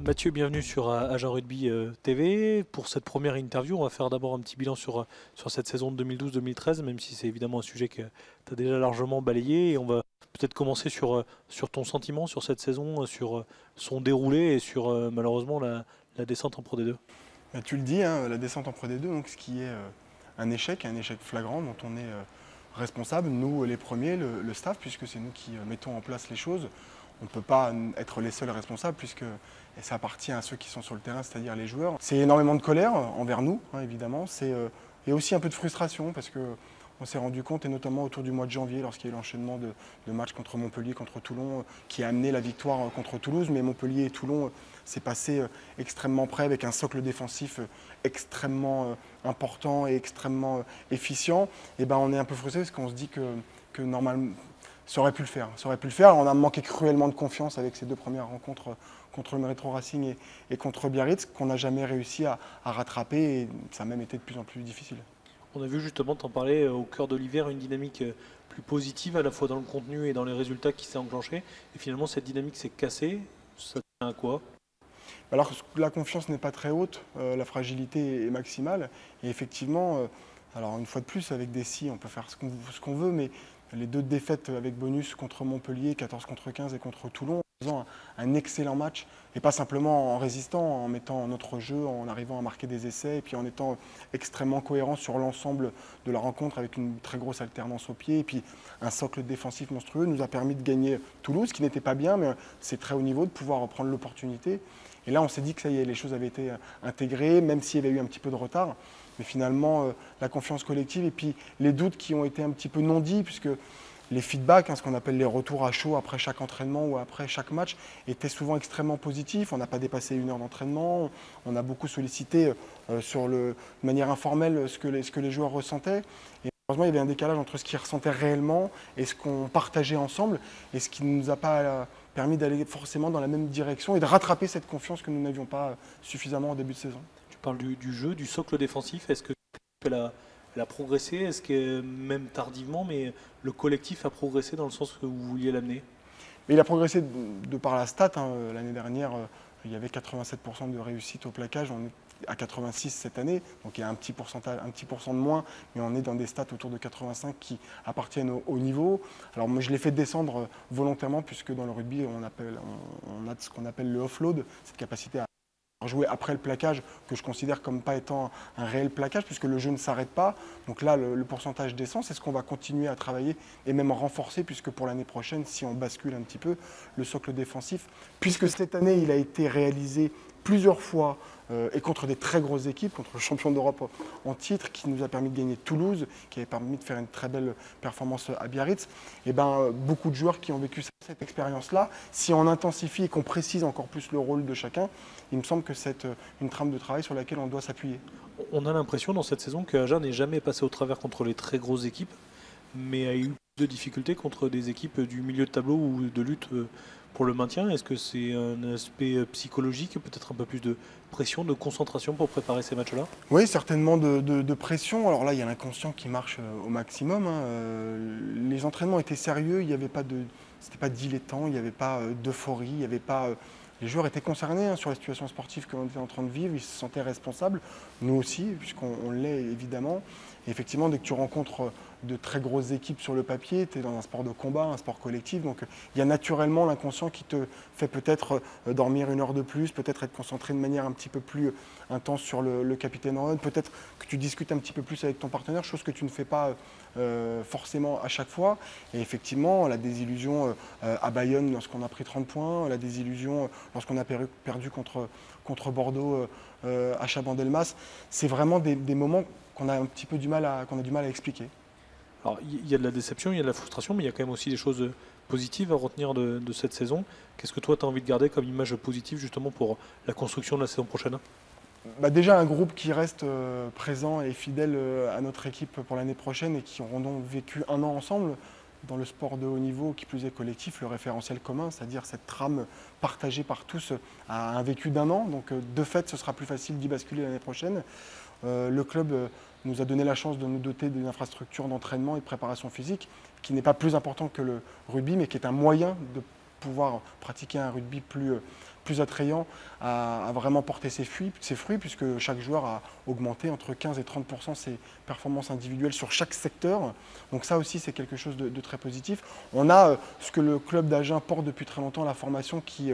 Mathieu, bienvenue sur Agent Rugby TV. Pour cette première interview, on va faire d'abord un petit bilan sur cette saison de 2012-2013, même si c'est évidemment un sujet que tu as déjà largement balayé. Et on va peut-être commencer sur ton sentiment sur cette saison, sur son déroulé et sur malheureusement la descente en Pro D2. Bah, tu le dis, hein, la descente en Pro D2, donc, ce qui est un échec flagrant dont on est responsable, nous les premiers, le staff, puisque c'est nous qui mettons en place les choses. On ne peut pas être les seuls responsables, puisque et ça appartient à ceux qui sont sur le terrain, c'est-à-dire les joueurs. C'est énormément de colère envers nous, hein, évidemment. Et aussi un peu de frustration, parce que on s'est rendu compte, et notamment autour du mois de janvier, lorsqu'il y a eu l'enchaînement de matchs contre Montpellier, contre Toulon, qui a amené la victoire contre Toulouse. Mais Montpellier et Toulon, s'est passé extrêmement près, avec un socle défensif extrêmement important et extrêmement efficient. Et ben, on est un peu frustré parce qu'on se dit que normalement, ça aurait pu le faire. Ça aurait pu le faire. On a manqué cruellement de confiance avec ces deux premières rencontres contre le Métro Racing et contre Biarritz, qu'on n'a jamais réussi à rattraper. Et ça a même été de plus en plus difficile. On a vu justement, t'en parler au cœur de l'hiver, une dynamique plus positive à la fois dans le contenu et dans les résultats qui s'est enclenchée. Et finalement, cette dynamique s'est cassée. Ça tient à quoi? Alors la confiance n'est pas très haute, la fragilité est maximale. Et effectivement, alors une fois de plus, avec des si, on peut faire ce qu'on veut, mais les deux défaites avec bonus contre Montpellier, 14 contre 15 et contre Toulon, en faisant un excellent match, et pas simplement en résistant, en mettant notre jeu, en arrivant à marquer des essais, et puis en étant extrêmement cohérent sur l'ensemble de la rencontre, avec une très grosse alternance au pied, et puis un socle défensif monstrueux, nous a permis de gagner Toulouse, qui n'était pas bien, mais c'est très haut niveau, de pouvoir prendre l'opportunité. Et là, on s'est dit que ça y est, les choses avaient été intégrées, même s'il y avait eu un petit peu de retard. Mais finalement, la confiance collective et puis les doutes qui ont été un petit peu non dits, puisque les feedbacks, hein, ce qu'on appelle les retours à chaud après chaque entraînement ou après chaque match, étaient souvent extrêmement positifs. On n'a pas dépassé 1 heure d'entraînement. On a beaucoup sollicité de manière informelle ce que les joueurs ressentaient. Et malheureusement, il y avait un décalage entre ce qu'ils ressentaient réellement et ce qu'on partageait ensemble, et ce qui ne nous a pas permis d'aller forcément dans la même direction et de rattraper cette confiance que nous n'avions pas suffisamment au début de saison. Tu parles du jeu, du socle défensif. Est-ce que elle a progressé? Est-ce que même tardivement, mais le collectif a progressé dans le sens que vous vouliez l'amener? Mais il a progressé de par la stat, hein. L'année dernière, il y avait 87% de réussite au plaquage. On est à 86 cette année, donc il y a un petit pourcentage, un petit pourcent de moins, mais on est dans des stats autour de 85 qui appartiennent au haut niveau. Alors moi, je l'ai fait descendre volontairement, puisque dans le rugby, on a ce qu'on appelle le offload, cette capacité à jouer après le plaquage, que je considère comme pas étant un réel plaquage, puisque le jeu ne s'arrête pas. Donc là, le pourcentage descend, c'est ce qu'on va continuer à travailler et même renforcer, puisque pour l'année prochaine, si on bascule un petit peu, le socle défensif, puisque cette année, il a été réalisé plusieurs fois et contre des très grosses équipes, contre le champion d'Europe en titre, qui nous a permis de gagner Toulouse, qui avait permis de faire une très belle performance à Biarritz. Et ben, beaucoup de joueurs qui ont vécu cette expérience-là, si on intensifie et qu'on précise encore plus le rôle de chacun, il me semble que c'est une trame de travail sur laquelle on doit s'appuyer. On a l'impression dans cette saison que Agen n'est jamais passé au travers contre les très grosses équipes, mais a eu plus de difficultés contre des équipes du milieu de tableau ou de lutte pour le maintien. Est-ce que c'est un aspect psychologique, peut-être un peu plus de pression, de concentration pour préparer ces matchs-là? Oui, certainement de pression. Alors là, il y a l'inconscient qui marche au maximum, hein. Les entraînements étaient sérieux, il n'y avait pas de, c'était pas dilettant, il n'y avait pas d'euphorie, il n'y avait pas. Les joueurs étaient concernés, hein, sur la situation sportive que l'on était en train de vivre, ils se sentaient responsables, nous aussi, puisqu'on l'est évidemment. Et effectivement, dès que tu rencontres de très grosses équipes sur le papier, tu es dans un sport de combat, un sport collectif, donc il y a naturellement l'inconscient qui te fait peut-être dormir 1 heure de plus, peut-être être concentré de manière un petit peu plus intense sur le capitaine run, peut-être que tu discutes un petit peu plus avec ton partenaire, chose que tu ne fais pas forcément à chaque fois. Et effectivement, la désillusion à Bayonne lorsqu'on a pris 30 points, la désillusion lorsqu'on a perdu contre Bordeaux à Chabandelmas, c'est vraiment des moments qu'on a un petit peu qu'on a du mal à expliquer. Alors, il y a de la déception, il y a de la frustration, mais il y a quand même aussi des choses positives à retenir de cette saison. Qu'est-ce que toi, tu as envie de garder comme image positive justement pour la construction de la saison prochaine? Bah déjà un groupe qui reste présent et fidèle à notre équipe pour l'année prochaine et qui auront donc vécu 1 an ensemble dans le sport de haut niveau, qui plus est collectif, le référentiel commun, c'est-à-dire cette trame partagée par tous a un vécu d'1 an. Donc de fait, ce sera plus facile d'y basculer l'année prochaine. Le club nous a donné la chance de nous doter d'une infrastructure d'entraînement et de préparation physique qui n'est pas plus important que le rugby, mais qui est un moyen de pouvoir pratiquer un rugby plus plus attrayant a vraiment porté ses fruits, puisque chaque joueur a augmenté entre 15 et 30% ses performances individuelles sur chaque secteur. Donc ça aussi, c'est quelque chose de très positif. On a ce que le club d'Agen porte depuis très longtemps, la formation qui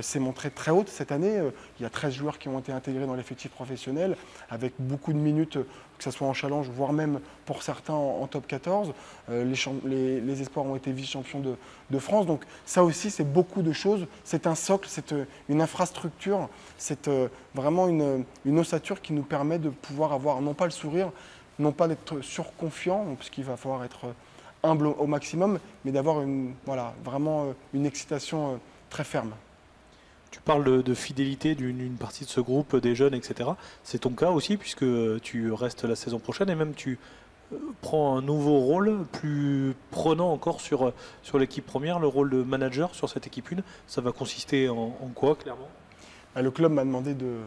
s'est montrée très haute cette année. Il y a 13 joueurs qui ont été intégrés dans l'effectif professionnel, avec beaucoup de minutes, que ce soit en challenge, voire même pour certains en top 14. Les espoirs ont été vice-champions de France. Donc ça aussi, c'est beaucoup de choses. C'est un socle, c'est une infrastructure, c'est vraiment une ossature qui nous permet de pouvoir avoir, non pas le sourire, non pas d'être surconfiant, parce qu'il va falloir être humble au maximum, mais d'avoir vraiment une excitation très ferme. Tu parles de fidélité d'une partie de ce groupe, des jeunes, etc. C'est ton cas aussi, puisque tu restes la saison prochaine et même tu prends un nouveau rôle plus prenant encore sur l'équipe première, le rôle de manager sur cette équipe 1. Ça va consister en quoi, clairement? Le club m'a demandé de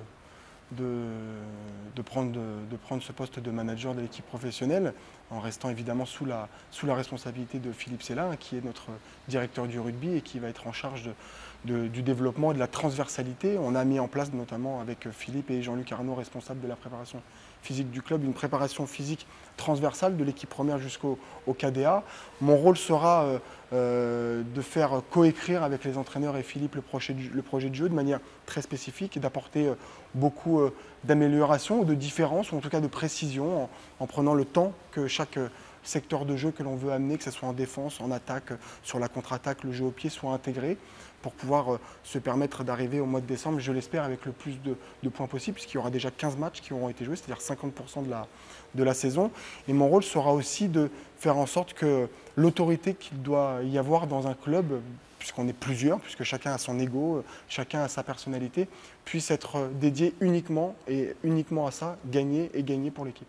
prendre ce poste de manager de l'équipe professionnelle, en restant évidemment sous la responsabilité de Philippe Sella, qui est notre directeur du rugby et qui va être en charge du développement et de la transversalité. On a mis en place, notamment avec Philippe et Jean-Luc Arnaud, responsables de la préparation physique du club, une préparation physique transversale de l'équipe première jusqu'au KDA. Mon rôle sera de faire coécrire avec les entraîneurs et Philippe le projet de jeu de manière très spécifique et d'apporter beaucoup d'améliorations ou de différences, ou en tout cas de précision, en prenant le temps que chaque secteur de jeu que l'on veut amener, que ce soit en défense, en attaque, sur la contre-attaque, le jeu au pied, soit intégré pour pouvoir se permettre d'arriver au mois de décembre, je l'espère, avec le plus de points possible, puisqu'il y aura déjà 15 matchs qui auront été joués, c'est-à-dire 50% de la saison. Et mon rôle sera aussi de faire en sorte que l'autorité qu'il doit y avoir dans un club, puisqu'on est plusieurs, puisque chacun a son ego, chacun a sa personnalité, puisse être dédiée uniquement à ça, gagner et gagner pour l'équipe.